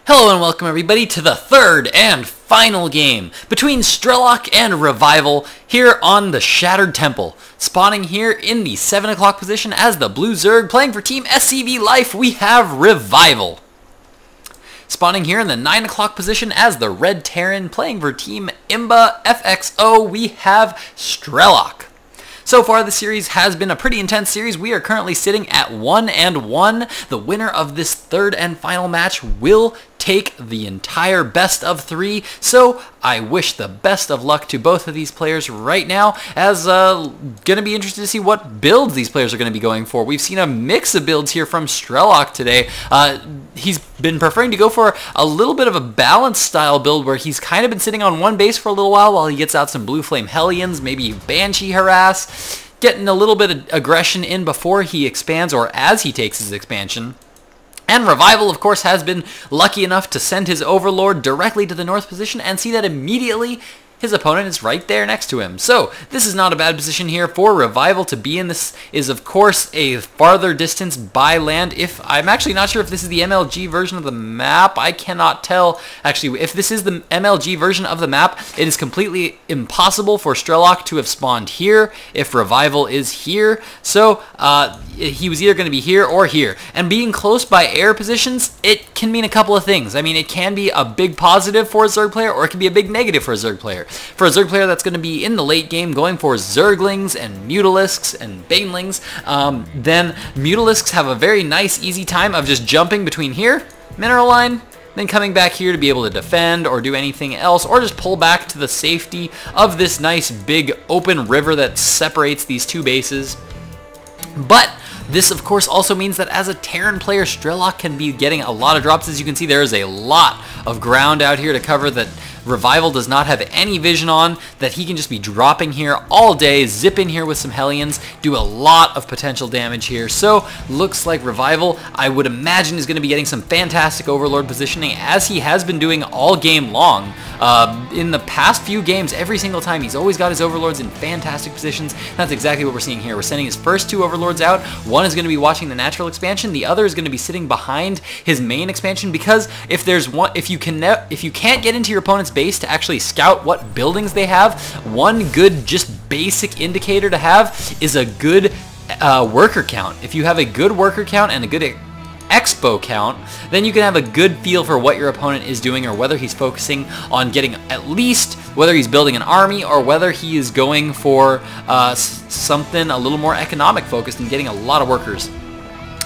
Hello and welcome everybody to the third and final game between Strelok and Revival here on the Shattered Temple. Spawning here in the 7 o'clock position as the Blue Zerg, playing for Team SCV Life, we have Revival. Spawning here in the 9 o'clock position as the Red Terran, playing for Team imbaFXO, we have Strelok. So far, the series has been a pretty intense series. We are currently sitting at 1-1. The winner of this third and final match will take the entire best of 3. So I wish the best of luck to both of these players right now, as going to be interested to see what builds these players are going to be going for. We've seen a mix of builds here from Strelok today. He's been preferring to go for a little bit of a balanced style build where he's kind of been sitting on one base for a little while he gets out some Blue Flame Hellions, maybe Banshee Harass, getting a little bit of aggression in before he expands or as he takes his expansion. And Revival, of course, has been lucky enough to send his Overlord directly to the north position and see that immediately his opponent is right there next to him. So this is not a bad position here for Revival to be in. This is, of course, a farther distance by land. I'm actually not sure if this is the MLG version of the map. I cannot tell. Actually, if this is the MLG version of the map, it is completely impossible for Strelok to have spawned here if Revival is here. So he was either going to be here or here. And being close by air positions, it can mean a couple of things. I mean, it can be a big positive for a Zerg player, or it can be a big negative for a Zerg player. For a Zerg player that's going to be in the late game going for Zerglings and Mutalisks and Banelings, then Mutalisks have a very nice, easy time of just jumping between here, Mineral Line, then coming back here to be able to defend or do anything else, or just pull back to the safety of this nice big open river that separates these two bases. But this, of course, also means that as a Terran player, Strelok can be getting a lot of drops. As you can see, there is a lot of ground out here to cover that Revival does not have any vision on, that he can just be dropping here all day, zip in here with some Hellions, do a lot of potential damage here. So, looks like Revival, I would imagine, is going to be getting some fantastic Overlord positioning, as he has been doing all game long. In the past few games, every single time, he's always got his Overlords in fantastic positions. That's exactly what we're seeing here. We're sending his first 2 Overlords out. One is going to be watching the natural expansion. The other is going to be sitting behind his main expansion, because if you can't get into your opponent's base to actually scout what buildings they have, one good just basic indicator to have is a good worker count. If you have a good worker count and a good expo count, then you can have a good feel for what your opponent is doing, or whether he's focusing on getting at least, whether he's building an army or whether he is going for something a little more economic focused and getting a lot of workers.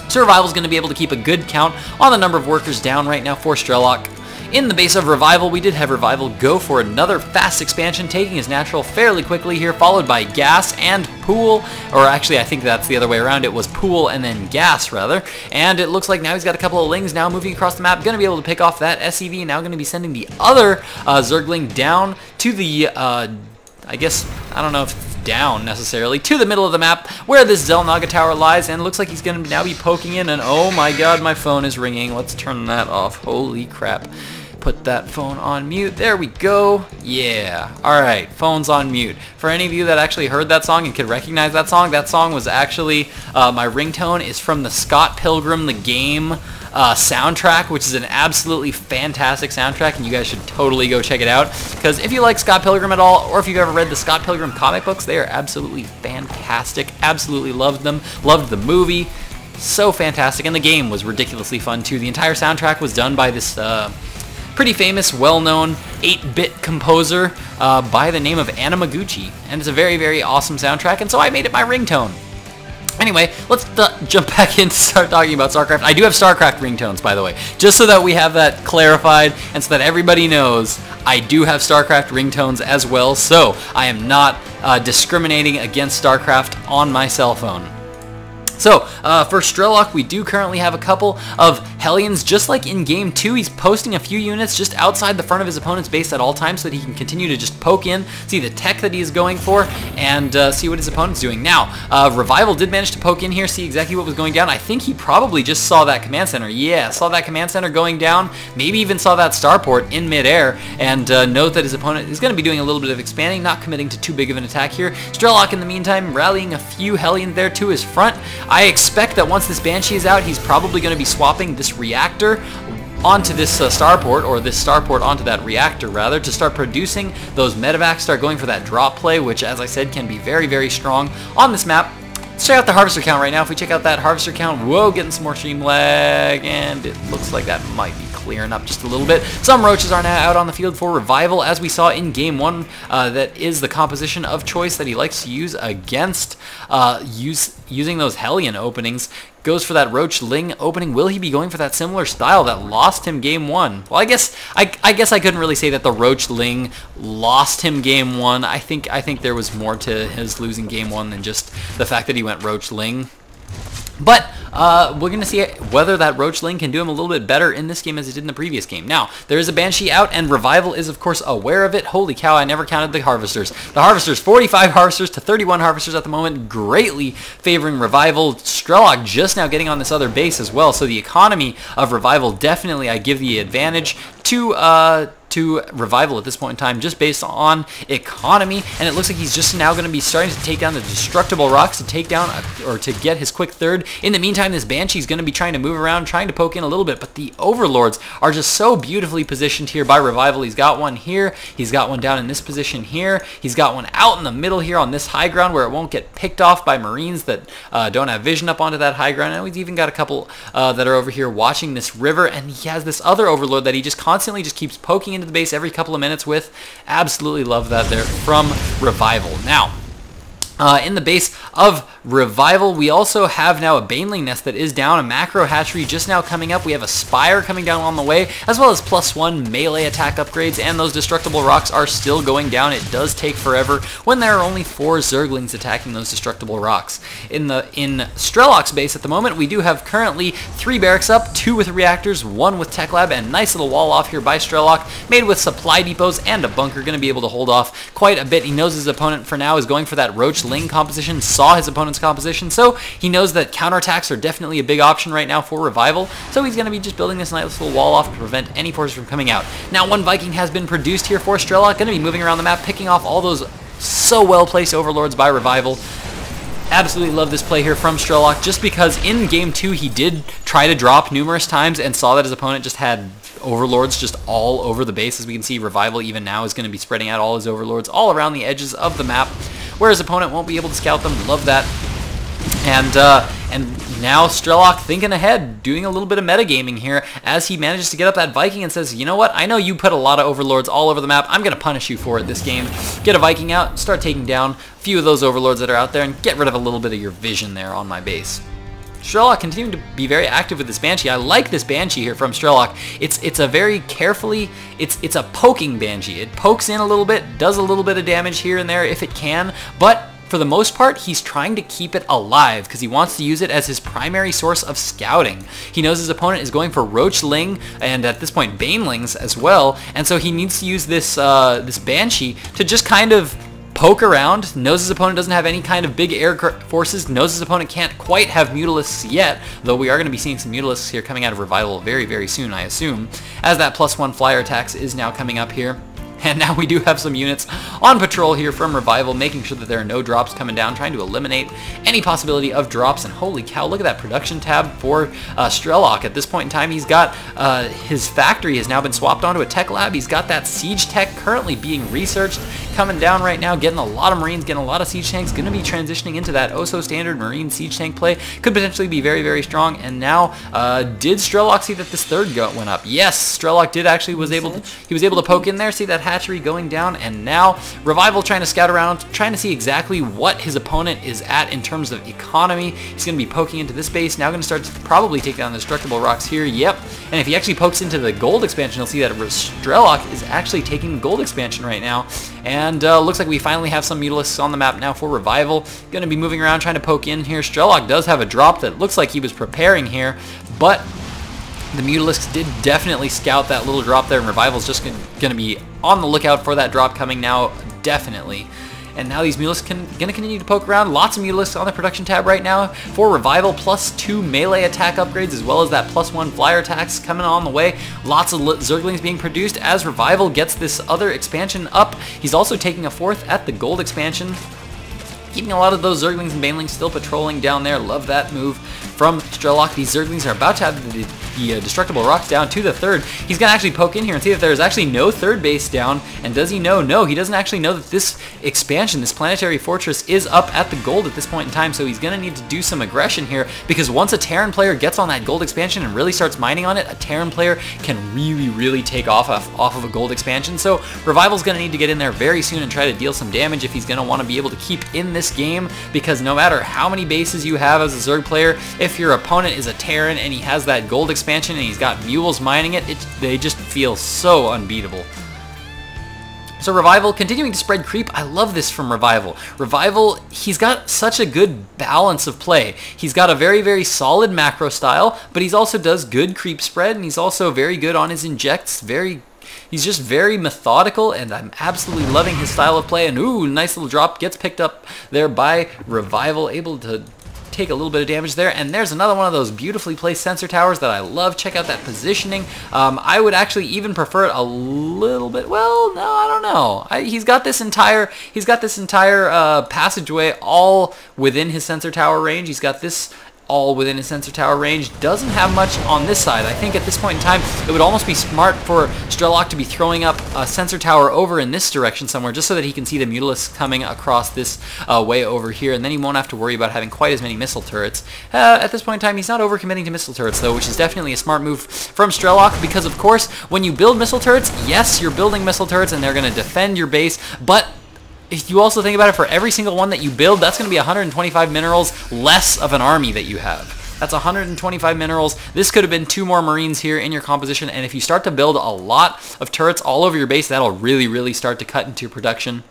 So Revival's going to be able to keep a good count on the number of workers down right now for Strelok. In the base of Revival, we did have Revival go for another fast expansion, taking his natural fairly quickly here, followed by Gas and Pool, or actually I think that's the other way around. It was Pool and then Gas, rather. And it looks like now he's got a couple of Lings now moving across the map, going to be able to pick off that SCV, now going to be sending the other Zergling down to the, I guess, I don't know if down necessarily, to the middle of the map where this Xel'Naga tower lies, and it looks like he's going to now be poking in, and oh my god, my phone is ringing. Let's turn that off. Holy crap. Put that phone on mute. There we go. Yeah. Alright, phone's on mute. For any of you that actually heard that song and could recognize that song was actually, my ringtone is from the Scott Pilgrim the Game soundtrack, which is an absolutely fantastic soundtrack, and you guys should totally go check it out, because if you like Scott Pilgrim at all, or if you've ever read the Scott Pilgrim comic books, they are absolutely fantastic. Absolutely loved them. Loved the movie. So fantastic, and the game was ridiculously fun too. The entire soundtrack was done by this pretty famous, well-known 8-bit composer by the name of Anamaguchi, and it's a very, very awesome soundtrack, and so I made it my ringtone. Anyway, let's jump back in to start talking about StarCraft. I do have StarCraft ringtones, by the way, just so that we have that clarified, and so that everybody knows I do have StarCraft ringtones as well, so I am not discriminating against StarCraft on my cell phone. So, for Strelok, we do currently have a couple of Hellions. Just like in Game 2, he's posting a few units just outside the front of his opponent's base at all times so that he can continue to just poke in, see the tech that he's going for, and see what his opponent's doing. Now, Revival did manage to poke in here, see exactly what was going down. I think he probably just saw that command center. Yeah, saw that command center going down, maybe even saw that starport in midair, and note that his opponent is going to be doing a little bit of expanding, not committing to too big of an attack here. Strelok, in the meantime, rallying a few Hellions there to his front. I expect that once this Banshee is out, he's probably going to be swapping this reactor onto this starport, or this starport onto that reactor rather, to start producing those medevacs, start going for that drop play, which as I said can be very, very strong on this map. Let's check out the harvester count right now. If we check out that harvester count, whoa, getting some more stream lag, and it looks like that might be clearing up just a little bit. Some roaches are now out on the field for Revival, as we saw in Game 1. That is the composition of choice that he likes to use against using those Hellion openings. Goes for that Roach Ling opening. Will he be going for that similar style that lost him Game 1? Well, I guess I couldn't really say that the Roach Ling lost him Game 1. I think there was more to his losing Game 1 than just the fact that he went Roach Ling. But we're going to see whether that Roach Ling can do him a little bit better in this game as it did in the previous game. Now, there is a Banshee out, and Revival is, of course, aware of it. Holy cow, I never counted the Harvesters. The Harvesters, 45 Harvesters to 31 Harvesters at the moment, greatly favoring Revival. StrelOk just now getting on this other base as well, so the economy of Revival, definitely I give the advantage to Revival at this point in time, just based on economy. And it looks like he's just now going to be starting to take down the destructible rocks to take down or to get his quick third. In the meantime, this Banshee's going to be trying to move around, trying to poke in a little bit, but the Overlords are just so beautifully positioned here by Revival. He's got one here, he's got one down in this position here, he's got one out in the middle here on this high ground where it won't get picked off by Marines that don't have vision up onto that high ground. And he's even got a couple that are over here watching this river, and he has this other Overlord that he just constantly just keeps poking into the base every couple of minutes with. Absolutely love that there from Revival. Now, in the base of Revival, we also have now a Baneling nest that is down, a macro hatchery just now coming up. We have a Spire coming down on the way, as well as +1 melee attack upgrades, and those destructible rocks are still going down. It does take forever when there are only 4 Zerglings attacking those destructible rocks. In StrelOk's base at the moment, we do have currently 3 barracks up, 2 with reactors, 1 with Tech Lab, and nice little wall off here by StrelOk, made with supply depots and a bunker, going to be able to hold off quite a bit. He knows his opponent for now is going for that Roach Ling composition, saw his opponent's composition, so he knows that counterattacks are definitely a big option right now for Revival, so he's going to be just building this nice little wall off to prevent any forces from coming out. Now, one Viking has been produced here for StrelOk, going to be moving around the map, picking off all those so well-placed Overlords by Revival. Absolutely love this play here from StrelOk, just because in Game 2 he did try to drop numerous times and saw that his opponent just had Overlords just all over the base. As we can see, Revival even now is going to be spreading out all his Overlords all around the edges of the map, where his opponent won't be able to scout them. Love that. And now StrelOk thinking ahead, doing a little bit of metagaming here as he manages to get up that Viking and says, you know what, I know you put a lot of Overlords all over the map. I'm going to punish you for it this game. Get a Viking out, start taking down a few of those Overlords that are out there, and get rid of a little bit of your vision there on my base. StrelOk continuing to be very active with this Banshee. I like this Banshee here from StrelOk. It's a very carefully, it's a poking Banshee. It pokes in a little bit, does a little bit of damage here and there if it can, but for the most part, he's trying to keep it alive because he wants to use it as his primary source of scouting. He knows his opponent is going for Roach Ling and at this point Banelings as well, and so he needs to use this this Banshee to just kind of poke around. Knows his opponent doesn't have any kind of big air forces, knows his opponent can't quite have Mutalisks yet, though we are going to be seeing some Mutalisks here coming out of Revival very, very soon, I assume, as that +1 flyer attacks is now coming up here. And now we do have some units on patrol here from Revival, making sure that there are no drops coming down, trying to eliminate any possibility of drops. And holy cow, look at that production tab for StrelOk. At this point in time, he's got his factory has now been swapped onto a tech lab. He's got that siege tech currently being researched, coming down right now, getting a lot of Marines, getting a lot of siege tanks, going to be transitioning into that oh-so-standard Marine siege tank play. Could potentially be very, very strong. And now, did StrelOk see that this third went up? Yes, StrelOk did actually was able to poke in there, see that hatchery going down, and now Revival trying to scout around, trying to see exactly what his opponent is at in terms of economy. He's going to be poking into this base, now going to start to probably take down the destructible rocks here, yep, and if he actually pokes into the gold expansion, he'll see that StrelOk is actually taking the gold expansion right now, and looks like we finally have some Mutalisks on the map now for Revival. Going to be moving around, trying to poke in here. StrelOk does have a drop that looks like he was preparing here, but the Mutalisks did definitely scout that little drop there, and Revival's just going to be on the lookout for that drop coming now, definitely. And now these Mutalisks going to continue to poke around. Lots of Mutalisks on the production tab right now for Revival, +2 melee attack upgrades, as well as that +1 flyer attacks coming on the way. Lots of Zerglings being produced as Revival gets this other expansion up. He's also taking a 4th at the gold expansion, keeping a lot of those Zerglings and Banelings still patrolling down there. Love that move from Strelok. These Zerglings are about to have the destructible rocks down to the third. He's going to actually poke in here and see that there's actually no third base down. And does he know? No, he doesn't actually know that this expansion, this planetary fortress, is up at the gold at this point in time. So he's going to need to do some aggression here, because once a Terran player gets on that gold expansion and really starts mining on it, a Terran player can really take off of a gold expansion. So Revival's going to need to get in there very soon and try to deal some damage if he's going to want to be able to keep in this game, because no matter how many bases you have as a Zerg player, if your opponent is a Terran and he has that gold expansion and he's got mules mining it, they just feel so unbeatable. So Revival continuing to spread creep. I love this from Revival. Revival, he's got such a good balance of play. He's got a very solid macro style, but he also does good creep spread, and he's also very good on his injects. He's just very methodical, and I'm absolutely loving his style of play. And ooh, nice little drop gets picked up there by Revival, able to take a little bit of damage there. And there's another one of those beautifully placed sensor towers that I love. Check out that positioning. I would actually even prefer it a little bit. Well, no, I don't know. He's got this entire passageway all within his sensor tower range. He's got this all within his sensor tower range. Doesn't have much on this side. I think at this point in time, it would almost be smart for Strelok to be throwing up a sensor tower over in this direction somewhere, just so that he can see the Mutalisks coming across this way over here, and then he won't have to worry about having quite as many missile turrets. At this point in time, he's not overcommitting to missile turrets, though, which is definitely a smart move from Strelok, because, of course, when you build missile turrets, yes, you're building missile turrets, and they're going to defend your base, but if you also think about it, for every single one that you build, that's going to be 125 minerals less of an army that you have. That's 125 minerals. This could have been 2 more Marines here in your composition, and if you start to build a lot of turrets all over your base, that'll really start to cut into your production.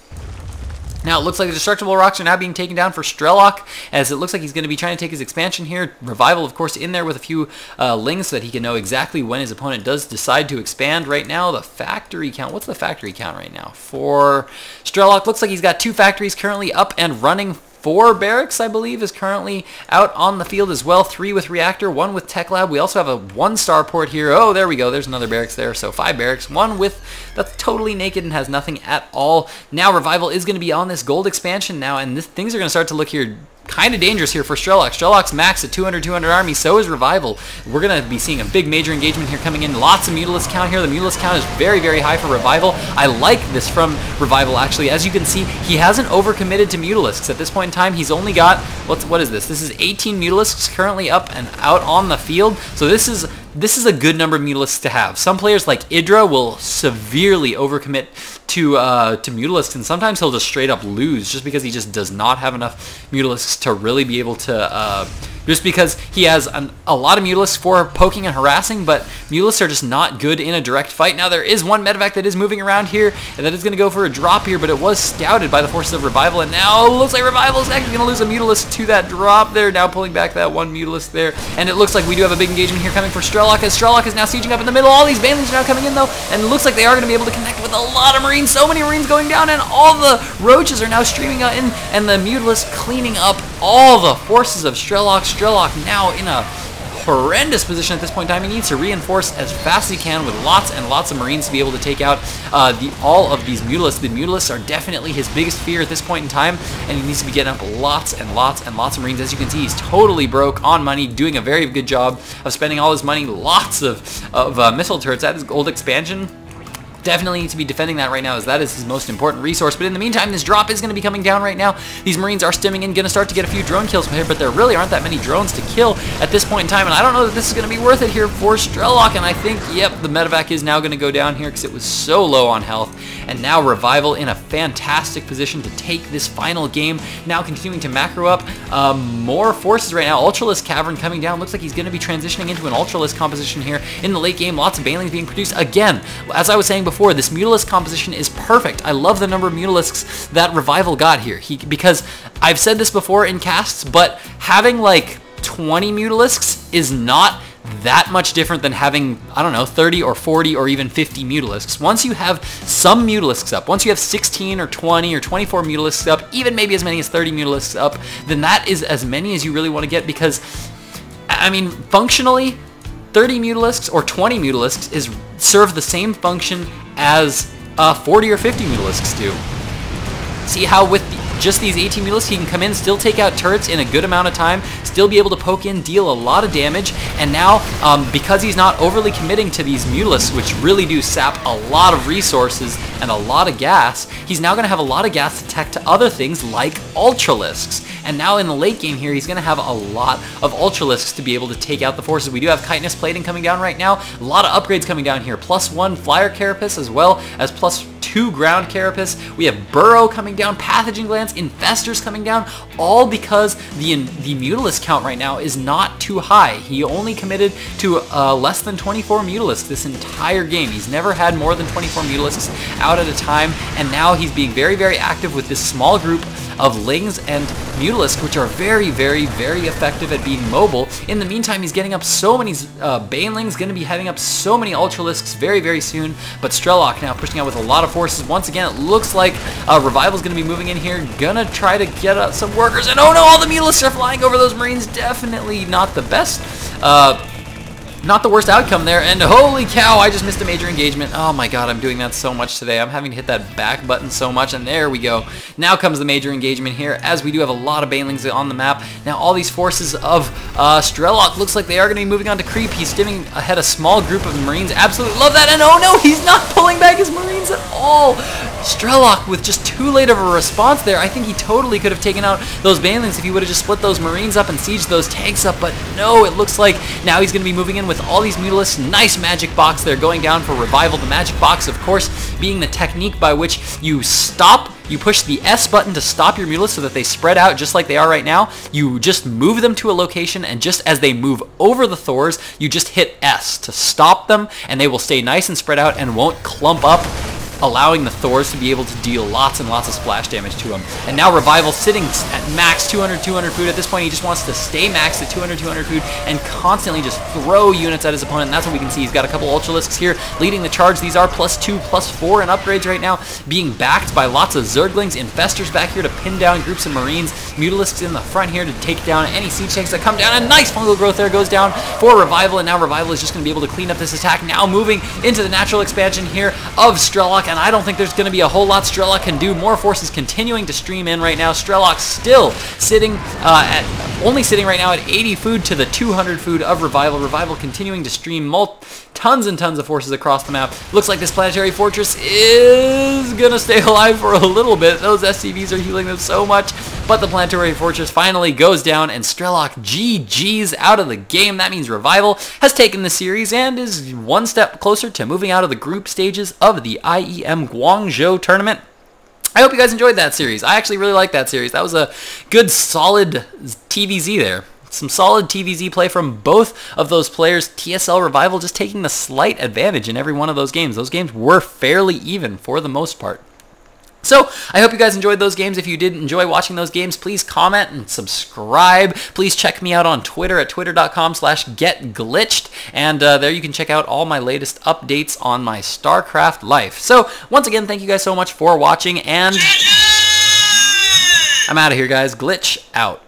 Now, it looks like the destructible rocks are now being taken down for Strelok, as it looks like he's going to be trying to take his expansion here. Revival, of course, in there with a few lings so that he can know exactly when his opponent does decide to expand. Right now, the factory count, what's the factory count right now? For Strelok, looks like he's got 2 factories currently up and running. 4 barracks, I believe, is currently out on the field as well. 3 with reactor, 1 with tech lab. We also have a 1-star port here. Oh, there we go. There's another barracks there. So 5 barracks. 1 with that's totally naked and has nothing at all. Now Revival is going to be on this gold expansion now, and things are going to start to look here kind of dangerous here for Strelok. Strelok's max at 200 army, so is Revival. We're going to be seeing a big major engagement here coming in. Lots of Mutalisk count here. The Mutalisk count is very high for Revival. I like this from Revival, actually. As you can see, he hasn't overcommitted to Mutalisks. At this point in time, he's only got, what is this? This is 18 Mutalisks currently up and out on the field. So this is a good number of Mutalisks to have. Some players like Idra will severely overcommit to Mutalisks, and sometimes he'll just straight up lose just because he just does not have enough Mutalisks to really be able to just because he has a lot of Mutalisks for poking and harassing, but Mutalisks are just not good in a direct fight. Now, there is one medevac that is moving around here, and that is going to go for a drop here, but it was scouted by the forces of Revival, and now it looks like Revival is actually going to lose a Mutalisk to that drop there, now pulling back that one Mutalisk there, and it looks like we do have a big engagement here coming for Strelok, as Strelok is now sieging up in the middle. All these Banelings are now coming in, though, and it looks like they are going to be able to connect with a lot of Marines. So many Marines going down, and all the Roaches are now streaming out in, and the Mutalisk cleaning up all the forces of Strelok. Strelok now in a horrendous position at this point in time. He needs to reinforce as fast as he can with lots and lots of Marines to be able to take out all of these Mutalisks. The Mutalisks are definitely his biggest fear at this point in time, and he needs to be getting up lots and lots of Marines. As you can see, he's totally broke on money, doing a very good job of spending all his money. Lots of missile turrets at his gold expansion. Definitely needs to be defending that right now, as that is his most important resource. But in the meantime, this drop is going to be coming down right now. These Marines are stimming in, going to start to get a few drone kills here, but there really aren't that many drones to kill at this point in time, and I don't know that this is going to be worth it here for Strelok, and I think, yep, the medevac is now going to go down here because it was so low on health, and now Revival in a fantastic position to take this final game, now continuing to macro up more forces right now. Ultralisk Cavern coming down. Looks like he's going to be transitioning into an Ultralisk composition here in the late game. Lots of Banelings being produced. Again, as I was saying before, this Mutalisk composition is perfect. I love the number of Mutalisks that Revival got here. Because I've said this before in casts, but having like 20 Mutalisks is not that much different than having, I don't know, 30 or 40 or even 50 Mutalisks. Once you have some Mutalisks up, once you have 16 or 20 or 24 Mutalisks up, even maybe as many as 30 Mutalisks up, then that is as many as you really want to get, because, I mean, functionally, 30 Mutalisks or 20 Mutalisks serve the same function as 40 or 50 Mutalisks do. See how with just these 18 Mulisks, he can come in, still take out turrets in a good amount of time, still be able to poke in, deal a lot of damage, and now, because he's not overly committing to these Mulisks, which really do sap a lot of resources and a lot of gas, he's now going to have a lot of gas to tech to other things like Ultralisks. And now in the late game here, he's going to have a lot of Ultralisks to be able to take out the forces. We do have chitinous plating coming down right now. A lot of upgrades coming down here. +1 flyer carapace as well as +2 ground carapace. We have burrow coming down, pathogen glands, infestors coming down, all because the Mutalisk count right now is not too high. He only committed to less than 24 Mutalisks this entire game. He's never had more than 24 Mutalisks out at a time, and now he's being very, very active with this small group of Lings and Mutalisk, which are very, very, very effective at being mobile. In the meantime, he's getting up so many Banelings, going to be having up so many Ultralisks very, very soon. But Strelok now pushing out with a lot of forces. Once again, it looks like Revival's going to be moving in here, gonna try to get some workers. And oh no, all the Mutalisks are flying over those Marines. Definitely not the best. Not the worst outcome there, and holy cow, I just missed a major engagement. Oh my god, I'm doing that so much today. I'm having to hit that back button so much, and there we go. Now comes the major engagement here, as we do have a lot of Banelings on the map. Now all these forces of Strelok looks like they are going to be moving on to creep. He's stimming ahead a small group of Marines. Absolutely love that, and oh no, he's not pulling back his Marines at all. Strelok with just too late of a response there. I think he totally could have taken out those Banelings if he would have just split those Marines up and sieged those tanks up, but no, it looks like now he's going to be moving in with all these Mutalisks. Nice magic box there going down for Revival. The magic box, of course, being the technique by which you push the S button to stop your Mutalisks so that they spread out just like they are right now. You just move them to a location, and just as they move over the Thors, you just hit S to stop them, and they will stay nice and spread out and won't clump up, allowing the Thors to be able to deal lots and lots of splash damage to him. And now Revival sitting at max 200 food. At this point, he just wants to stay maxed at 200 food and constantly just throw units at his opponent. And that's what we can see. He's got a couple Ultralisks here leading the charge. These are +2, +4 in upgrades right now, being backed by lots of Zerglings, Infestors back here to pin down groups of Marines, Mutalisks in the front here to take down any siege tanks that come down. And nice fungal growth there goes down for Revival, and now Revival is just going to be able to clean up this attack. Now moving into the natural expansion here of Strelok, and I don't think there's going to be a whole lot Strelok can do. More forces continuing to stream in right now. Strelok still sitting only sitting right now at 80 food to the 200 food of Revival. Revival continuing to stream tons and tons of forces across the map. Looks like this planetary fortress is going to stay alive for a little bit. Those SCVs are healing them so much, but the planetary fortress finally goes down, and Strelok GG's out of the game. That means Revival has taken the series and is one step closer to moving out of the group stages of the IEM Guangzhou tournament. I hope you guys enjoyed that series. I actually really liked that series. That was a good, solid TVZ there. Some solid TVZ play from both of those players. TSLRevival just taking the slight advantage in every one of those games. Those games were fairly even for the most part. So, I hope you guys enjoyed those games. If you did enjoy watching those games, please comment and subscribe. Please check me out on Twitter at twitter.com/getglitched. And there you can check out all my latest updates on my StarCraft life. So, once again, thank you guys so much for watching, and I'm out of here, guys. Glitch out.